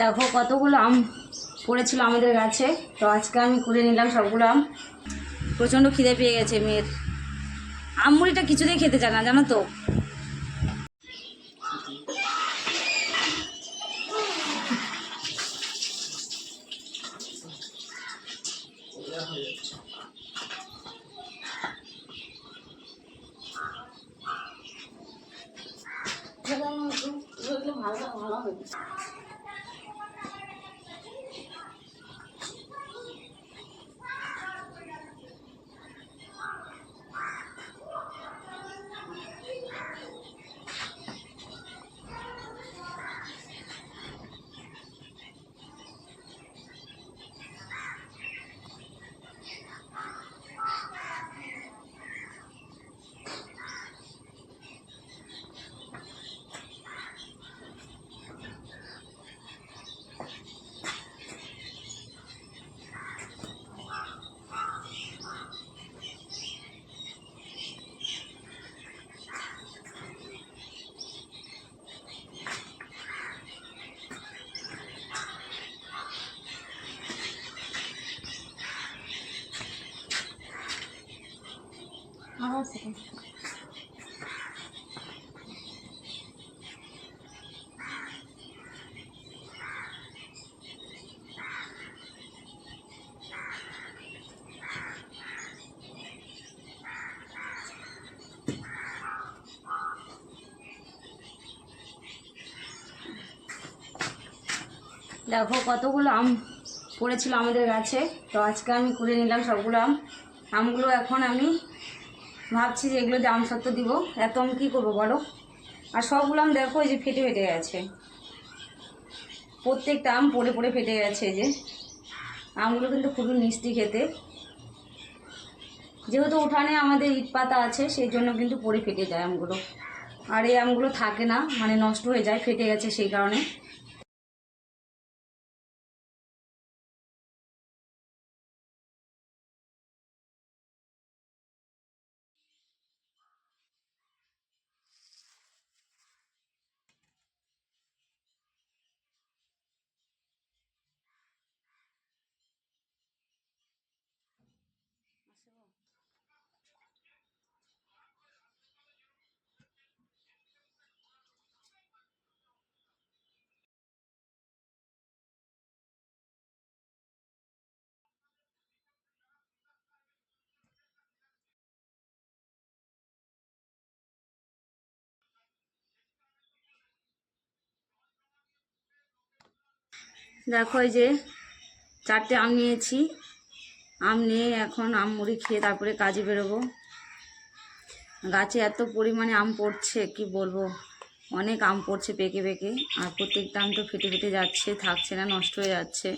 দেখো কতগুলো আম পড়েছিল আমাদের গাছে। তো আজকে আমি কুড়ে নিলাম সবগুলো আম। প্রচণ্ড খিদে পেয়ে গেছে মেয়ের। আম মুড়িটা কিছুতেই খেতে চায় না, জানো তো। ভালো হবে। দেখো কতগুলো আম পড়েছিল আমাদের গাছে। তো আজকে আমি কুড়ে নিলাম সবগুলো আম। আমগুলো এখন আমি ভাবছি যে এগুলো যে আম সত্ত্ব দিব। এত আম কী করবো বলো। আর সবগুলো আম দেখো এই যে ফেটে ফেটে গেছে, প্রত্যেকটা আম পড়ে পড়ে ফেটে গেছে। এই যে আমগুলো কিন্তু খুবই মিষ্টি খেতে। যেহেতু উঠানে আমাদের ইট পাতা আছে, সেই জন্য কিন্তু পড়ে ফেটে যায় আমগুলো। আর এই আমগুলো থাকে না, মানে নষ্ট হয়ে যায়, ফেটে গেছে সেই কারণে। দেখো এই যে 4টে আম নিয়েছি। আম নিয়ে এখন আম মুড়ি খেয়ে তারপরে কাজে বেরোবো। গাছে এত পরিমাণে আম পড়ছে কি বলবো, অনেক আম পড়ছে পেকে পেকে। আর প্রত্যেকটা আম তো ফেটে ফেটে যাচ্ছে, থাকছে না, নষ্ট হয়ে যাচ্ছে।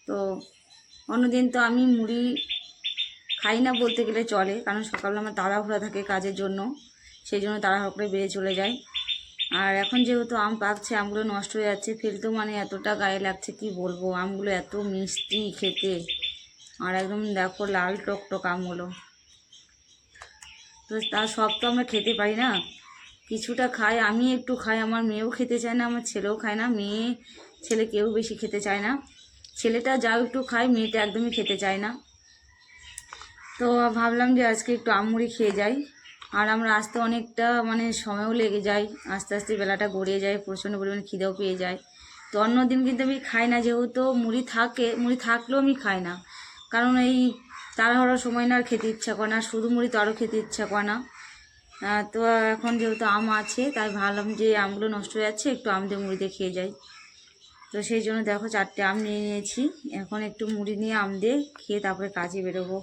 তো অন্যদিন তো আমি মুড়ি খাই না বলতে গেলে চলে, কারণ সকালবেলা আমার তাড়াহুড়া থাকে কাজের জন্য, সেই জন্য তাড়াহুড়ো করে বেরিয়ে চলে যায়। আর এখন যেহেতু আম পাকছে, আমগুলো নষ্ট হয়ে যাচ্ছে, ফেলতেও মানে এতটা গায়ে লাগছে কি বলবো। আমগুলো এত মিষ্টি খেতে, আর একদম দেখো লাল টকটক আমগুলো। তো তার সব তো আমরা খেতে পারি না, কিছুটা খাই, আমি একটু খাই, আমার মেয়েও খেতে চায় না, আমার ছেলেও খায় না। মেয়ে ছেলে কেউ বেশি খেতে চায় না। ছেলেটা যাও একটু খায়, মেয়েটা একদমই খেতে চায় না। তো ভাবলাম যে আজকে একটু আম মুড়ি খেয়ে যাই। আর আমরা আসতে অনেকটা মানে সময়ও লেগে যায়, আস্তে আস্তে বেলাটা গড়িয়ে যায়, প্রচণ্ড পরিমাণে খিদেও পেয়ে যায়। তো অন্য দিন কিন্তু আমি খাই না, যেহেতু মুড়ি থাকে, মুড়ি থাকলেও আমি খাই না, কারণ এই তাড়াহুড়োর সময় না আর খেতে ইচ্ছা করে না, শুধু মুড়ি তো আরও খেতে ইচ্ছা করে না। তো এখন যেহেতু আম আছে, তাই ভাবলাম যে আমগুলো নষ্ট হয়ে যাচ্ছে, একটু আম দিয়ে মুড়ি দিয়ে খেয়ে যাই। তো সেই জন্য দেখো 4টে আম নিয়ে নিয়েছি। এখন একটু মুড়ি নিয়ে আম দিয়ে খেয়ে তারপরে কাজে বেরোবো।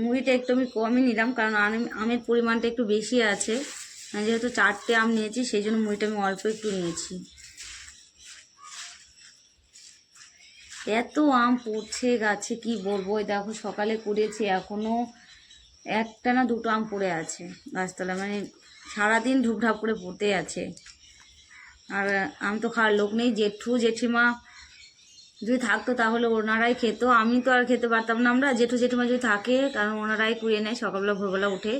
মুড়িটা একটু আমি কমই নিলাম, কারণ আমের পরিমাণটা একটু বেশি আছে। যেহেতু 4টে আম নিয়েছি, সেই জন্য মুড়িটা আমি অল্প একটু নিয়েছি। এত আম পড়ছে গাছে কি বলবো। ওই দেখো সকালে কুড়িয়েছি, এখনও একটা না দুটো আম পড়ে আছে গাছতলা, মানে সারাদিন ঢুকঢাক করে পড়তেই আছে। আর আমি তো খাওয়ার লোক নেই, জেঠু জেঠিমা যদি থাকতো তাহলে ওনারাই খেত, আমি তো আর খেতে পারতাম না। আমরা জেঠু জেঠিমা যদি থাকে, কারণ ওনারাই কুড়িয়ে নেয় সকালবেলা ভোরবেলা উঠে,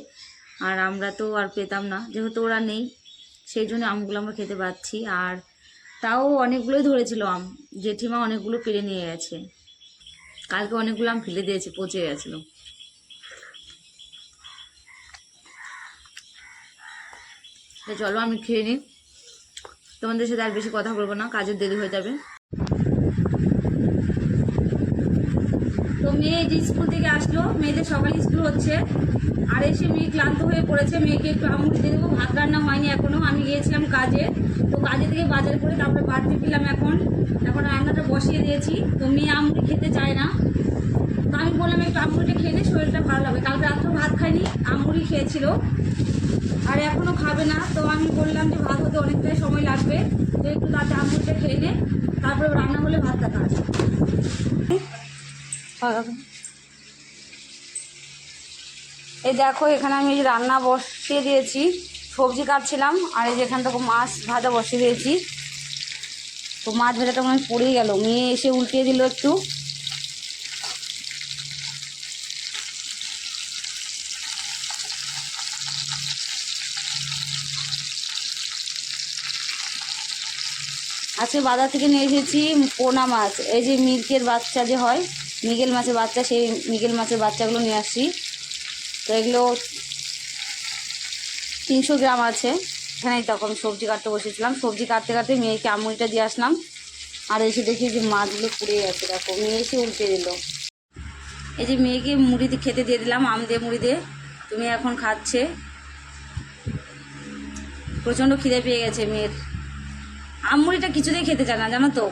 আর আমরা তো আর পেতাম না, যেহেতু ওরা নেই সেই জন্য আমগুলো আমরা খেতে পাচ্ছি। আর তাও অনেকগুলোই ধরেছিল আম, জেঠিমা অনেকগুলো পেরে নিয়ে গেছে। কালকে অনেকগুলো আম ফেলে দিয়েছে, পচে গেছিলো। চলো আমি খেয়ে নিই, তোমাদের সাথে আর বেশি কথা বলবো না, কাজের দেরি হয়ে যাবে। তো মেয়ে যে স্কুল থেকে আসলো, মেয়েদের সকালে স্কুল হচ্ছে, আর এসে মেয়ে ক্লান্ত হয়ে পড়েছে। মেয়েকে একটু আমুড়ি দিয়ে দেবো, ভাত রান্না হয়নি এখনও। আমি গিয়েছিলাম কাজে, তো কাজে থেকে বাজার করে তারপরে বাড়িতে ফিরলাম। এখন রান্নাটা বসিয়ে দিয়েছি। তো মেয়ে আমুড়ি খেতে চায় না, তো আমি বললাম একটু আমুড়িটা খেয়ে নে, শরীরটা ভালো লাগবে। কালকে রাত্রেও ভাত খাইনি, আমুড়ি খেয়েছিল, আর এখনও খাবে না। তো আমি বললাম যে ভাত হতে অনেকটাই সময় লাগবে, তো একটু তাতে আমুড়িটা খেয়ে নে, তারপরে রান্না হলে ভাতটা খাস। এই দেখো এখানে আমি রান্না বসিয়ে দিয়েছি, সবজি কাটছিলাম, আর এই যে এখান থেকে মাছ ভাজা বসিয়ে দিয়েছি। তো মাছ ভাজাটা মনে হয় পড়েই গেল, মেয়ে এসে উল্টিয়ে দিল একটু। আজকে বাজার থেকে নিয়ে এসেছি পোনা মাছ, এই যে মির্গের বাচ্চা যে হয়, মৃগেল মাছের বাচ্চা, সেই মৃগেল মাছের বাচ্চাগুলো নিয়ে আসছি। তো এগুলো 300 গ্রাম আছে। এখানেই তখন সবজি কাটতে বসেছিলাম, সবজি কাটতে কাটতে মেয়েকে আমুড়িটা দিয়ে আসলাম, আর এসে দেখি যে মাছগুলো পুড়ে গেছে। দেখো মেয়ে এসে উল্টে দিল। এই যে মেয়েকে মুড়ি দিয়ে খেতে দিয়ে দিলাম, আম দিয়ে মুড়ি দিয়ে, তুমি এখন খাচ্ছে। প্রচণ্ড খিদে পেয়ে গেছে মেয়ের। আম মুড়িটা কিছুতেই খেতে চায় না জানো তো,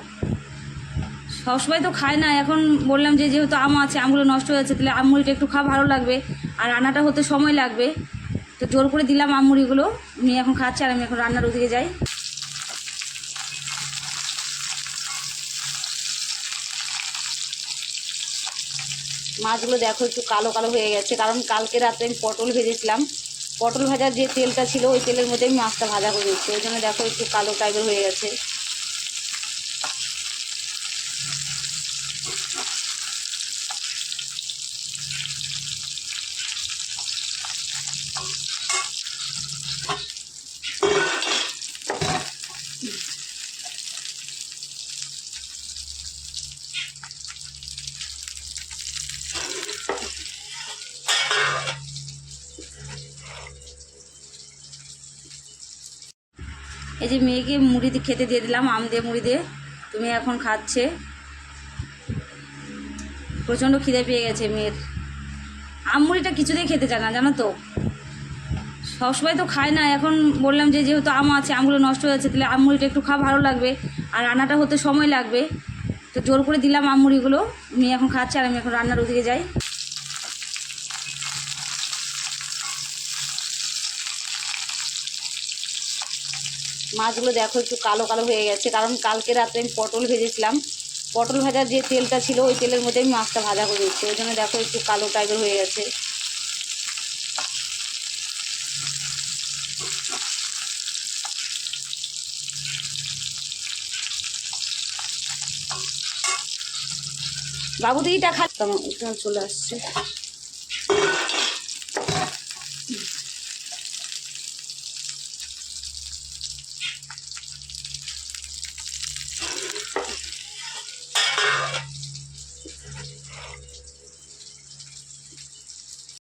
সবসময় তো খায় না। এখন বললাম যে যেহেতু আম আছে, আমগুলো নষ্ট হয়ে যাচ্ছে, তাহলে আম মুড়িটা একটু খাওয়া ভালো লাগবে, আর রান্নাটা হতে সময় লাগবে, তো জোর করে দিলাম আম মুড়িগুলো। মেয়ে এখন খাচ্ছে, আর আমি এখন রান্নার ওদিকে যাই। মাছগুলো দেখো একটু কালো কালো হয়ে গেছে, কারণ কালকে রাতে আমি পটল ভেজেছিলাম, পটল ভাজার যে তেলটা ছিল ওই তেলের মধ্যে আমি মাছটা ভাজা করে দিচ্ছি, ওই জন্য দেখো একটু কালো টাইপের হয়ে গেছে। এই যে মেয়েকে মুড়ি দিয়ে খেতে দিয়ে দিলাম, আম দিয়ে মুড়ি দিয়ে, তুমি এখন খাচ্ছে। প্রচণ্ড খিদে পেয়ে গেছে মেয়ের। আম মুড়িটা কিছুতেই খেতে চায় না জানো তো, সবসময় তো খায় না। এখন বললাম যে যেহেতু আম আছে, আমগুলো নষ্ট হয়ে যাচ্ছে, তাহলে আম মুড়িটা একটু খাওয়া ভালো লাগবে, আর রান্নাটা হতে সময় লাগবে, তো জোর করে দিলাম আম মুড়িগুলো। মেয়ে এখন খাচ্ছে, আর আমি এখন রান্নার ওদিকে যাই। মাছগুলো দেখো একটু কালো কালো হয়ে গেছে, কারণ কালকে রাতে আমি পটল ভেজেছিলাম, পটল ভাজার যে তেলটা ছিল ওই তেলের মধ্যে আমি মাছটা ভাজা করে দিচ্ছি, ওই জন্য দেখো একটু কালো টাইপের হয়ে গেছে। বাবু দিদিটা খাচ্ছিলাম, চলে আসছে।